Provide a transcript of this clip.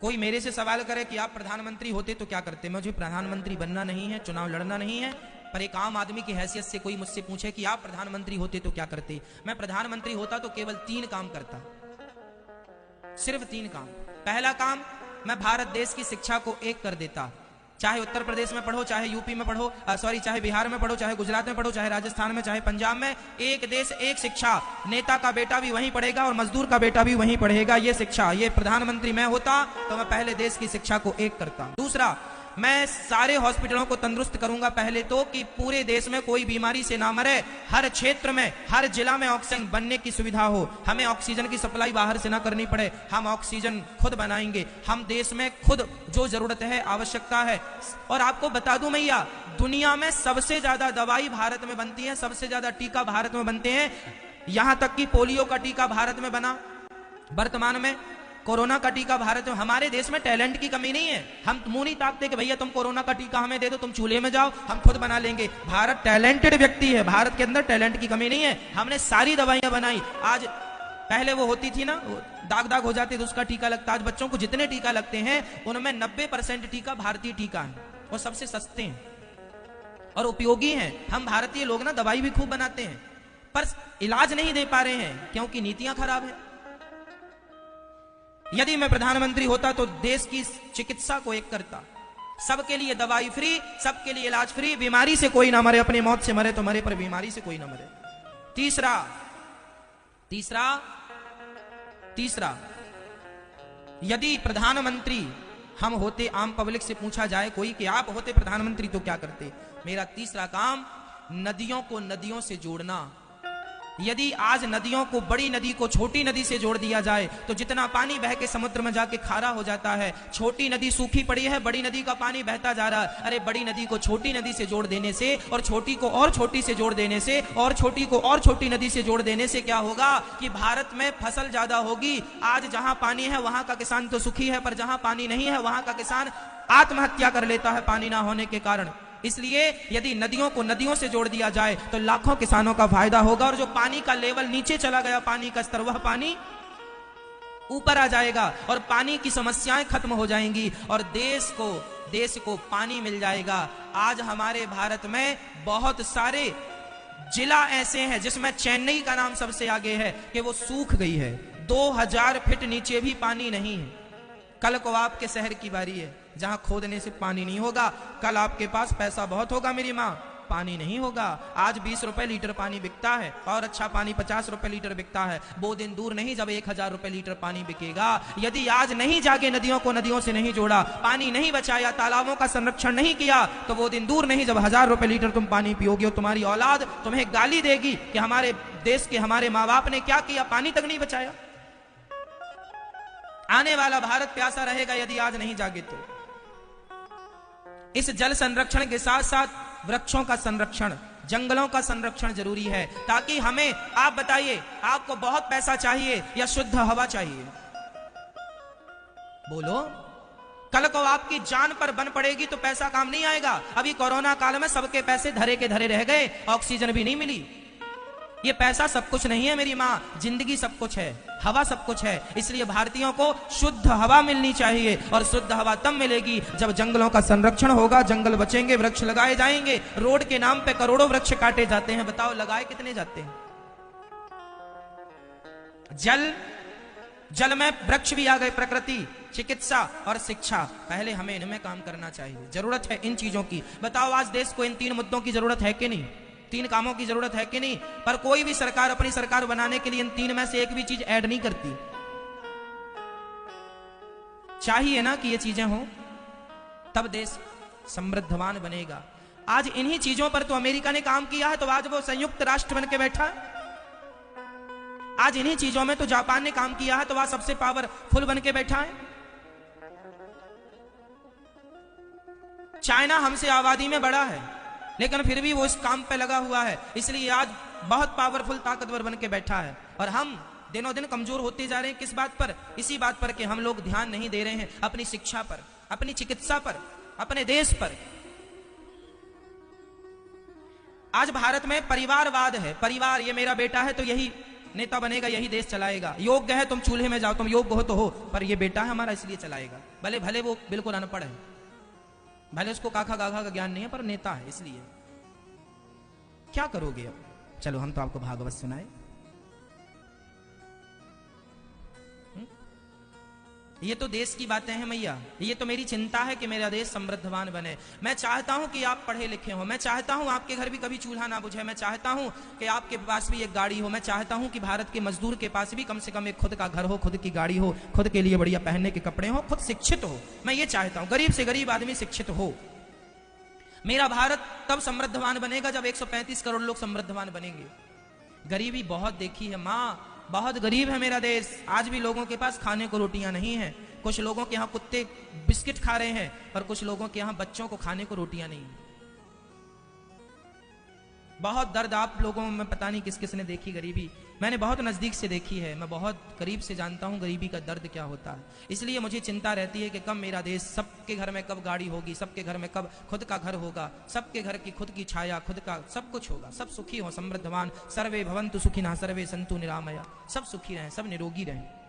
कोई मेरे से सवाल करे कि आप प्रधानमंत्री होते तो क्या करते, मुझे प्रधानमंत्री बनना नहीं है, चुनाव लड़ना नहीं है, पर एक आम आदमी की हैसियत से कोई मुझसे पूछे कि आप प्रधानमंत्री होते तो क्या करते, मैं प्रधानमंत्री होता तो केवल 3 काम करता, सिर्फ 3 काम। पहला काम, मैं भारत देश की शिक्षा को एक कर देता। चाहे उत्तर प्रदेश में पढ़ो, चाहे यूपी में पढ़ो, चाहे बिहार में पढ़ो, चाहे गुजरात में पढ़ो, चाहे राजस्थान में, चाहे पंजाब में, एक देश एक शिक्षा। नेता का बेटा भी वहीं पढ़ेगा और मजदूर का बेटा भी वहीं पढ़ेगा। ये शिक्षा, ये प्रधानमंत्री मैं होता तो मैं पहले देश की शिक्षा को एक करता। दूसरा, मैं सारे हॉस्पिटलों को तंदुरुस्त करूंगा पहले तो, कि पूरे देश में कोई बीमारी से ना मरे। हर क्षेत्र में, हर जिला में ऑक्सीजन बनने की सुविधा हो, हमें ऑक्सीजन की सप्लाई बाहर से ना करनी पड़े, हम ऑक्सीजन खुद बनाएंगे। हम देश में खुद जो जरूरत है, आवश्यकता है। और आपको बता दूं भैया, दुनिया में सबसे ज्यादा दवाई भारत में बनती है, सबसे ज्यादा टीका भारत में बनते हैं। यहां तक कि पोलियो का टीका भारत में बना, वर्तमान में कोरोना का टीका भारत में। हमारे देश में टैलेंट की कमी नहीं है, हम मुंह नहीं ताकते कि भैया तुम कोरोना का टीका हमें दे दो, तुम चूल्हे में जाओ, हम खुद बना लेंगे। भारत टैलेंटेड व्यक्ति है, भारत के अंदर टैलेंट की कमी नहीं है। हमने सारी दवाइयां बनाई। आज पहले वो होती थी ना, दाग दाग हो जाते तो उसका टीका लगता। आज बच्चों को जितने टीका लगते हैं उनमें 90% टीका भारतीय टीका है और सबसे सस्ते हैं और उपयोगी हैं। हम भारतीय लोग ना दवाई भी खूब बनाते हैं पर इलाज नहीं दे पा रहे हैं क्योंकि नीतियां खराब है। यदि मैं प्रधानमंत्री होता तो देश की चिकित्सा को एक करता, सबके लिए दवाई फ्री, सबके लिए इलाज फ्री, बीमारी से कोई ना मरे, अपनी मौत से मरे तो मरे पर बीमारी से कोई ना मरे। तीसरा यदि प्रधानमंत्री हम होते, आम पब्लिक से पूछा जाए कोई कि आप होते प्रधानमंत्री तो क्या करते, मेरा तीसरा काम नदियों को नदियों से जोड़ना। यदि आज नदियों को, बड़ी नदी को छोटी नदी से जोड़ दिया जाए तो जितना पानी बह के समुद्र में जाके खारा हो जाता है। छोटी नदी सूखी पड़ी है, बड़ी नदी का पानी बहता जा रहा है। अरे बड़ी नदी को छोटी नदी से जोड़ देने से और छोटी को और छोटी से जोड़ देने से और छोटी को और छोटी नदी से जोड़ देने से क्या होगा कि भारत में फसल ज्यादा होगी। आज जहां पानी है वहां का किसान तो सुखी है, पर जहां पानी नहीं है वहां का किसान आत्महत्या कर लेता है पानी ना होने के कारण। इसलिए यदि नदियों को नदियों से जोड़ दिया जाए तो लाखों किसानों का फायदा होगा और जो पानी का लेवल नीचे चला गया, पानी का स्तर, वह पानी ऊपर आ जाएगा और पानी की समस्याएं खत्म हो जाएंगी और देश को पानी मिल जाएगा। आज हमारे भारत में बहुत सारे जिला ऐसे हैं जिसमें चेन्नई का नाम सबसे आगे है कि वो सूख गई है, 2000 फीट नीचे भी पानी नहीं है। कल को आपके शहर की बारी है जहां खोदने से पानी नहीं होगा, कल आपके पास पैसा बहुत होगा मेरी माँ, पानी नहीं होगा। आज 20 रुपए लीटर पानी बिकता है और अच्छा पानी 50 रुपए लीटर बिकता है। वो दिन दूर नहीं जब 1000 रुपए लीटर पानी बिकेगा। यदि आज नहीं जाके नदियों को नदियों से नहीं जोड़ा, पानी नहीं बचाया, तालाबों का संरक्षण नहीं किया, तो वो दिन दूर नहीं जब 1000 रुपए लीटर तुम पानी पियोगे और तुम्हारी औलाद तुम्हें गाली देगी कि हमारे देश के हमारे माँ बाप ने क्या किया, पानी तक नहीं बचाया। आने वाला भारत प्यासा रहेगा यदि आज नहीं जागे तो। इस जल संरक्षण के साथ साथ वृक्षों का संरक्षण, जंगलों का संरक्षण जरूरी है ताकि हमें, आप बताइए, आपको बहुत पैसा चाहिए या शुद्ध हवा चाहिए? बोलो। कल को आपकी जान पर बन पड़ेगी तो पैसा काम नहीं आएगा। अभी कोरोना काल में सबके पैसे धरे के धरे रह गए, ऑक्सीजन भी नहीं मिली। ये पैसा सब कुछ नहीं है मेरी माँ, जिंदगी सब कुछ है, हवा सब कुछ है। इसलिए भारतीयों को शुद्ध हवा मिलनी चाहिए और शुद्ध हवा तब मिलेगी जब जंगलों का संरक्षण होगा, जंगल बचेंगे, वृक्ष लगाए जाएंगे। रोड के नाम पे करोड़ों वृक्ष काटे जाते हैं, बताओ लगाए कितने जाते हैं? जल में वृक्ष भी आ गए, प्रकृति, चिकित्सा और शिक्षा। पहले हमें इनमें काम करना चाहिए, जरूरत है इन चीजों की। बताओ आज देश को इन 3 मुद्दों की जरूरत है कि नहीं? 3 कामों की जरूरत है कि नहीं? पर कोई भी सरकार अपनी सरकार बनाने के लिए इन 3 में से एक भी चीज ऐड नहीं करती। चाहिए ना कि ये चीजें हों, तब देश समृद्धवान बनेगा। आज इन्हीं चीजों पर तो अमेरिका ने काम किया है, तो आज वो संयुक्त राष्ट्र बन के बैठा है। आज इन्हीं चीजों में तो जापान ने काम किया है, तो वह सबसे पावरफुल बन के बैठा है। चाइना हमसे आबादी में बड़ा है लेकिन फिर भी वो इस काम पे लगा हुआ है, इसलिए आज बहुत पावरफुल, ताकतवर बन के बैठा है। और हम दिनों दिन कमजोर होते जा रहे हैं। किस बात पर? इसी बात पर कि हम लोग ध्यान नहीं दे रहे हैं अपनी शिक्षा पर, अपनी चिकित्सा पर, अपने देश पर। आज भारत में परिवारवाद है, परिवार, ये मेरा बेटा है तो यही नेता बनेगा यही देश चलाएगा, योग्य है तुम चूल्हे में जाओ, तुम योग्य हो तो हो, पर ये बेटा है हमारा इसलिए चलाएगा। भले भले वो बिल्कुल अनपढ़ है, भले उसको काखा गाखा का ज्ञान नहीं है, पर नेता है इसलिए। क्या करोगे अब? चलो हम तो आपको भागवत सुनाए। ये तो देश की बातें हैं मैया, ये तो मेरी चिंता है कि मेरा देश समृद्धवान बने। मैं चाहता हूं कि आप पढ़े लिखे हो, मैं चाहता हूं आपके घर भी कभी चूल्हा ना बुझे, मैं चाहता हूं कि आपके पास भी एक गाड़ी हो, मैं चाहता हूं कि भारत के मजदूर के पास भी कम से कम एक खुद का घर हो, खुद की गाड़ी हो, खुद के लिए बढ़िया पहनने के कपड़े हो, खुद शिक्षित हो। मैं ये चाहता हूं गरीब से गरीब आदमी शिक्षित हो। मेरा भारत तब समृद्धवान बनेगा जब 135 करोड़ लोग समृद्धवान बनेंगे। गरीबी बहुत देखी है माँ, बहुत गरीब है मेरा देश। आज भी लोगों के पास खाने को रोटियां नहीं है। कुछ लोगों के यहाँ कुत्ते बिस्किट खा रहे हैं, और कुछ लोगों के यहाँ बच्चों को खाने को रोटियां नहीं है। बहुत दर्द आप लोगों में पता नहीं किस किस ने देखी गरीबी। मैंने बहुत नजदीक से देखी है, मैं बहुत करीब से जानता हूं गरीबी का दर्द क्या होता है। इसलिए मुझे चिंता रहती है कि कब मेरा देश, सबके घर में कब गाड़ी होगी, सबके घर में कब खुद का घर होगा, सबके घर की खुद की छाया, खुद का सब कुछ होगा, सब सुखी हो, समृद्धवान। सर्वे भवन्तु सुखिनः सर्वे सन्तु निरामया, सब सुखी रहें, सब निरोगी रहें।